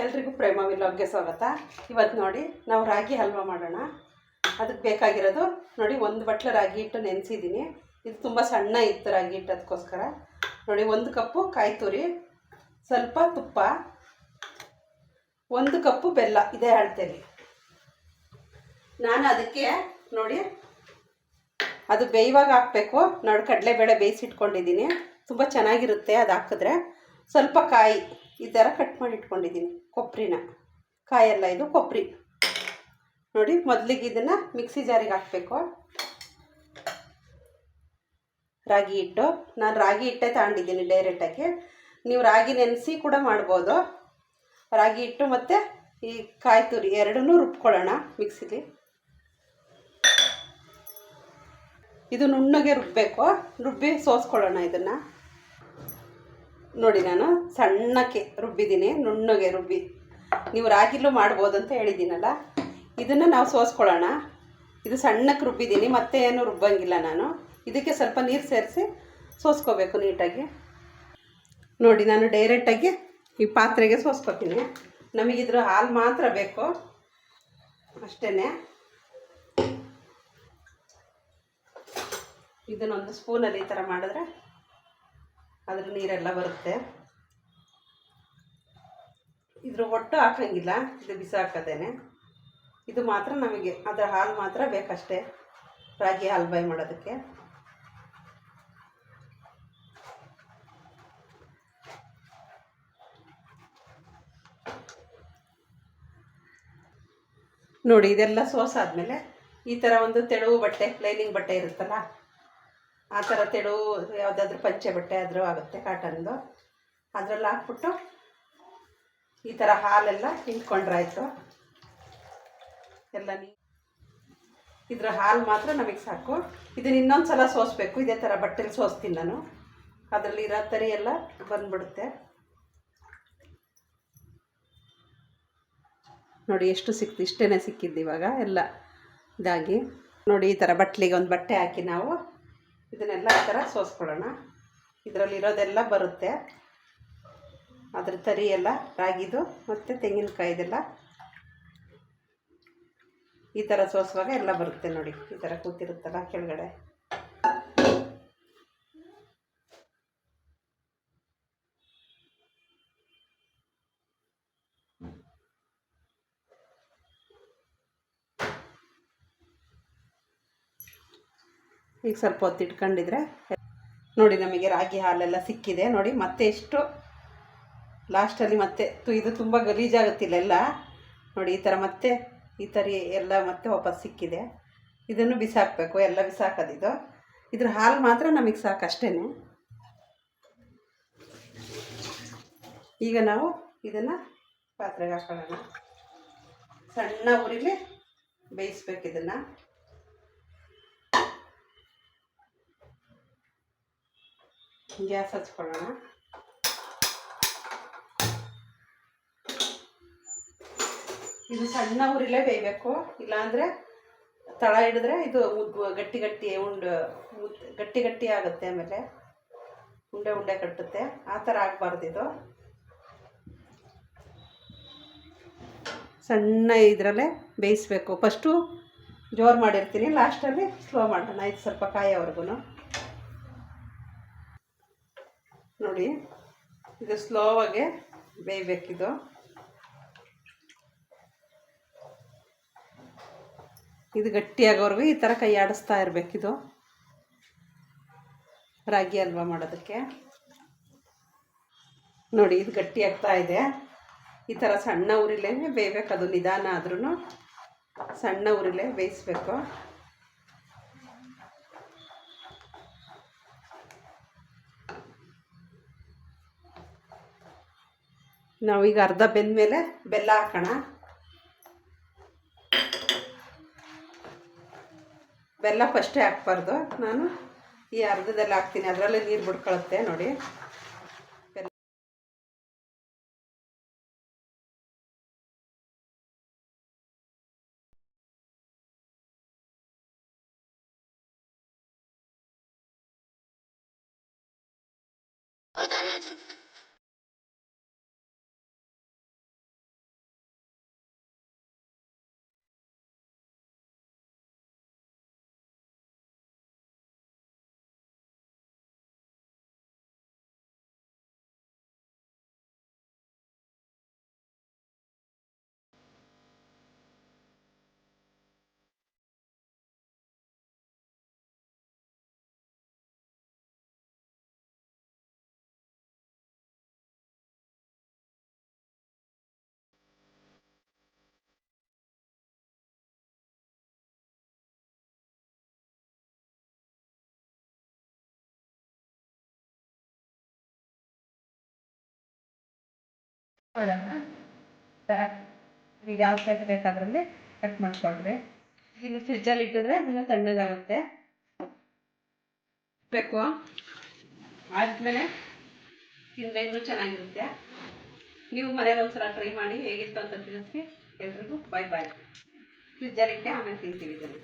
ಎಲ್ರಿಗೂ ಪ್ರೇಮ ವಿಲಾಗ್ಗೆ ಸ್ವಾಗತ. ಇವತ್ತು ನೋಡಿ ನಾವು ರಾಗಿ ಹಲ್ವಾ ಮಾಡೋಣ. ಅದಕ್ಕೆ ಬೇಕಾಗಿರೋದು ನೋಡಿ, ಒಂದು ಬಟ್ಲು ರಾಗಿ ಹಿಟ್ಟು ನೆನೆಸಿದ್ದೀನಿ. ಇದು ತುಂಬ ಸಣ್ಣ ಇತ್ತು ರಾಗಿ ಹಿಟ್ಟು, ಅದಕ್ಕೋಸ್ಕರ ನೋಡಿ 1 ಕಪ್ಪು ಕಾಯಿ ತುರಿ, ಸ್ವಲ್ಪ ತುಪ್ಪ, 1 ಕಪ್ಪು ಬೆಲ್ಲ, ಇದೇ ಅಳತೆಲಿ. ನಾನು ಅದಕ್ಕೆ ನೋಡಿ ಅದು ಬೇಯುವಾಗ ಹಾಕಬೇಕು. ನೋಡಿ ಕಡಲೆಬೇಳೆ ಬೇಯಿಸಿಟ್ಕೊಂಡಿದ್ದೀನಿ, ತುಂಬ ಚೆನ್ನಾಗಿರುತ್ತೆ ಅದು ಹಾಕಿದ್ರೆ. ಸ್ವಲ್ಪ ಕಾಯಿ ಈ ಥರ ಕಟ್ ಮಾಡಿ ಇಟ್ಕೊಂಡಿದ್ದೀನಿ, ಕೊಬ್ಬರಿನ, ಕಾಯೆಲ್ಲ ಇದು ಕೊಬ್ಬರಿ. ನೋಡಿ ಮೊದಲಿಗೆ ಇದನ್ನು ಮಿಕ್ಸಿ ಜಾರಿಗೆ ಹಾಕಬೇಕು. ರಾಗಿ ಹಿಟ್ಟು, ನಾನು ರಾಗಿ ಹಿಟ್ಟೆ ತಗೊಂಡಿದ್ದೀನಿ ಡೈರೆಕ್ಟಾಗಿ. ನೀವು ರಾಗಿ ನೆನೆಸಿ ಕೂಡ ಮಾಡ್ಬೋದು. ರಾಗಿ ಹಿಟ್ಟು ಮತ್ತು ಈ ಕಾಯಿ ತುರಿ ಎರಡನ್ನೂ ರುಬ್ಕೊಳ್ಳೋಣ ಮಿಕ್ಸಿಲಿ. ಇದು ನುಣ್ಣಗೆ ರುಬ್ಬಬೇಕು, ರುಬ್ಬಿ ಸೋಸ್ಕೊಳ್ಳೋಣ ಇದನ್ನು. ನೋಡಿ ನಾನು ಸಣ್ಣಕ್ಕೆ ರುಬ್ಬಿದ್ದೀನಿ, ನುಣ್ಣಗೆ ರುಬ್ಬಿ. ನೀವು ರಾಗಿಲೂ ಮಾಡ್ಬೋದು ಅಂತ ಹೇಳಿದ್ದೀನಲ್ಲ, ಇದನ್ನು ನಾವು ಸೋಸ್ಕೊಳ್ಳೋಣ. ಇದು ಸಣ್ಣಕ್ಕೆ ರುಬ್ಬಿದ್ದೀನಿ, ಮತ್ತೆ ಏನು ರುಬ್ಬಂಗಿಲ್ಲ ನಾನು. ಇದಕ್ಕೆ ಸ್ವಲ್ಪ ನೀರು ಸೇರಿಸಿ ಸೋಸ್ಕೋಬೇಕು ನೀಟಾಗಿ. ನೋಡಿ ನಾನು ಡೈರೆಕ್ಟಾಗಿ ಈ ಪಾತ್ರೆಗೆ ಸೋಸ್ಕೊತೀನಿ. ನಮಗಿದ್ರ ಹಾಲು ಮಾತ್ರ ಬೇಕು ಅಷ್ಟೇ. ಇದನ್ನೊಂದು ಸ್ಪೂನಲ್ಲಿ ಈ ಥರ ಮಾಡಿದ್ರೆ ಅದ್ರ ನೀರೆಲ್ಲ ಬರುತ್ತೆ. ಇದ್ರ ಒಟ್ಟು ಹಾಕಂಗಿಲ್ಲ, ಇದು ಬಿಸಾಕೋದೇನೆ. ಇದು ಮಾತ್ರ ನಮಗೆ ಅದರ ಹಾಲು ಮಾತ್ರ ಬೇಕಷ್ಟೇ ರಾಗಿ ಹಲ್ವಾ ಮಾಡೋದಕ್ಕೆ. ನೋಡಿ ಇದೆಲ್ಲ ಸೋಸಾದ್ಮೇಲೆ ಈ ಥರ ಒಂದು ತೆಳುವು ಬಟ್ಟೆ, ಲೈನಿಂಗ್ ಬಟ್ಟೆ ಇರುತ್ತಲ್ಲ, ಆ ಥರ ತೆಳುವು ಯಾವುದಾದ್ರೂ ಪಂಚೆ ಬಟ್ಟೆ ಆದರೂ ಆಗುತ್ತೆ, ಕಾಟನ್ದು. ಅದರಲ್ಲಿ ಹಾಕ್ಬಿಟ್ಟು ಈ ಥರ ಹಾಲೆಲ್ಲ ಹಿಂಡ್ಕೊಂಡ್ರಾಯ್ತು. ಎಲ್ಲ ಇದ್ರ ಹಾಲು ಮಾತ್ರ ನಮಗೆ ಸಾಕು. ಇದನ್ನ ಇನ್ನೊಂದು ಸಲ ಸೋಸಬೇಕು. ಇದೇ ಥರ ಬಟ್ಟೆಲಿ ಸೋಸ್ತೀನಿ ನಾನು, ಅದರಲ್ಲಿ ಇರೋ ತರಿ ಎಲ್ಲ ಬಂದ್ಬಿಡುತ್ತೆ. ನೋಡಿ ಎಷ್ಟು ಸಿಕ್ತು, ಇಷ್ಟೇ ಸಿಕ್ಕಿದ್ದು ಇವಾಗ ಎಲ್ಲ ಇದಾಗಿ. ನೋಡಿ ಈ ಥರ ಬಟ್ಲಿಗೆ ಒಂದು ಬಟ್ಟೆ ಹಾಕಿ ನಾವು ಇದನ್ನೆಲ್ಲ ಈ ಥರ ಸೋಸ್ಕೊಳ್ಳೋಣ. ಇದರಲ್ಲಿ ಇರೋದೆಲ್ಲ ಬರುತ್ತೆ, ಅದ್ರ ತರಿ ಎಲ್ಲ ರಾಗಿದು ಮತ್ತು ತೆಂಗಿನಕಾಯಿದೆಲ್ಲ ಈ ಥರ ಸೋಸುವಾಗ ಎಲ್ಲ ಬರುತ್ತೆ. ನೋಡಿ ಈ ಥರ ಕೂತಿರುತ್ತಲ್ಲ ಕೆಳಗಡೆ. ಈಗ ಸ್ವಲ್ಪ ಹೊತ್ತು ಇಟ್ಕೊಂಡಿದ್ರೆ ನೋಡಿ ನಮಗೆ ರಾಗಿ ಹಾಲೆಲ್ಲ ಸಿಕ್ಕಿದೆ. ನೋಡಿ ಮತ್ತೆ ಎಷ್ಟು ಲಾಸ್ಟಲ್ಲಿ ಮತ್ತೆ ಇದು ತುಂಬ ಗಲೀಜಾಗುತ್ತಿಲ್ಲ. ನೋಡಿ ಈ ಥರ ಮತ್ತೆ ಈ ಥರ ಎಲ್ಲ ಮತ್ತೆ ವಾಪಸ್ ಸಿಕ್ಕಿದೆ. ಇದನ್ನು ಬಿಸಾಕಬೇಕು, ಎಲ್ಲ ಬಿಸಾಕೋದಿದು. ಇದ್ರ ಹಾಲು ಮಾತ್ರ ನಮಗೆ ಸಾಕಷ್ಟೇ. ಈಗ ನಾವು ಇದನ್ನು ಪಾತ್ರೆಗೆ ಹಾಕೊಳ್ಳೋಣ. ಸಣ್ಣ ಉರಿಲಿ ಬೇಯಿಸ್ಬೇಕು ಇದನ್ನು. ಗ್ಯಾಸ್ ಹಚ್ಕೊಳ್ಳೋಣ. ಇದು ಸಣ್ಣ ಉರಿಲೇ ಬೇಯಬೇಕು, ಇಲ್ಲಾಂದರೆ ತಳ ಹಿಡಿದ್ರೆ ಇದು ಗಟ್ಟಿ ಗಟ್ಟಿ ಆಗುತ್ತೆ. ಆಮೇಲೆ ಉಂಡೆ ಕಟ್ಟುತ್ತೆ, ಆ ಥರ ಆಗಬಾರ್ದು. ಇದು ಸಣ್ಣ ಇದರಲ್ಲೇ ಬೇಯಿಸ್ಬೇಕು. ಫಸ್ಟು ಜೋರು ಮಾಡಿರ್ತೀನಿ, ಲಾಸ್ಟಲ್ಲಿ ಸ್ಲೋ ಮಾಡೋಣ. ಇದು ಸ್ವಲ್ಪ ಕಾಯೋವರೆಗೂ ನೋಡಿ ಇದು ಸ್ಲೋವಾಗೆ ಬೇಯಬೇಕಿದು. ಇದು ಗಟ್ಟಿಯಾಗೋವರೆಗೂ ಈ ಥರ ಕೈ ಆಡಿಸ್ತಾ ಇರಬೇಕಿದು ರಾಗಿ ಹಲ್ವಾ ಮಾಡೋದಕ್ಕೆ. ನೋಡಿ ಇದು ಗಟ್ಟಿ ಆಗ್ತಾ ಇದೆ. ಈ ಥರ ಸಣ್ಣ ಉರಿಲೇ ಬೇಯಬೇಕು, ಅದು ನಿಧಾನ ಆದ್ರೂ ಸಣ್ಣ ಉರಿಲೇ ಬೇಯಿಸ್ಬೇಕು. ನಾವೀಗ ಅರ್ಧ ಬೆಂದಮೇಲೆ ಬೆಲ್ಲ ಹಾಕೋಣ. ಬೆಲ್ಲ ಫಸ್ಟೇ ಹಾಕ್ಬಾರ್ದು, ನಾನು ಈ ಅರ್ಧದಲ್ಲಿ ಹಾಕ್ತೀನಿ, ಅದರಲ್ಲೇ ನೀರು ಬಿಡ್ಕೊಳುತ್ತೆ ನೋಡಿ. ಈಗ ಯಾವ ಸೈಜ್ ಬೇಕಾದ್ರಲ್ಲಿ ಕಟ್ ಮಾಡ್ಕೊಳ್ರಿ. ಈಗ ಫ್ರಿಜ್ಜಲ್ಲಿ ಇಟ್ಟಿದ್ರೆ ಇನ್ನೂ ತಣ್ಣಗಾಗುತ್ತೆ. ಬೇಕು ಆದಮೇಲೆ ತಿಂದರೆ ಇನ್ನೂ ಚೆನ್ನಾಗಿರುತ್ತೆ. ನೀವು ಮನೇಲಿ ಒಂದ್ಸಲ ಟ್ರೈ ಮಾಡಿ, ಹೇಗಿತ್ತು ಅಂತ ತಿಳಿಸಿ. ಎಲ್ರಿಗೂ ಬಾಯ್ ಬಾಯ್. ಫ್ರಿಜ್ಜಲ್ಲಿ ಇಟ್ಟೆ ಆಮೇಲೆ ತಿಂತೀವಿ ಇದನ್ನು.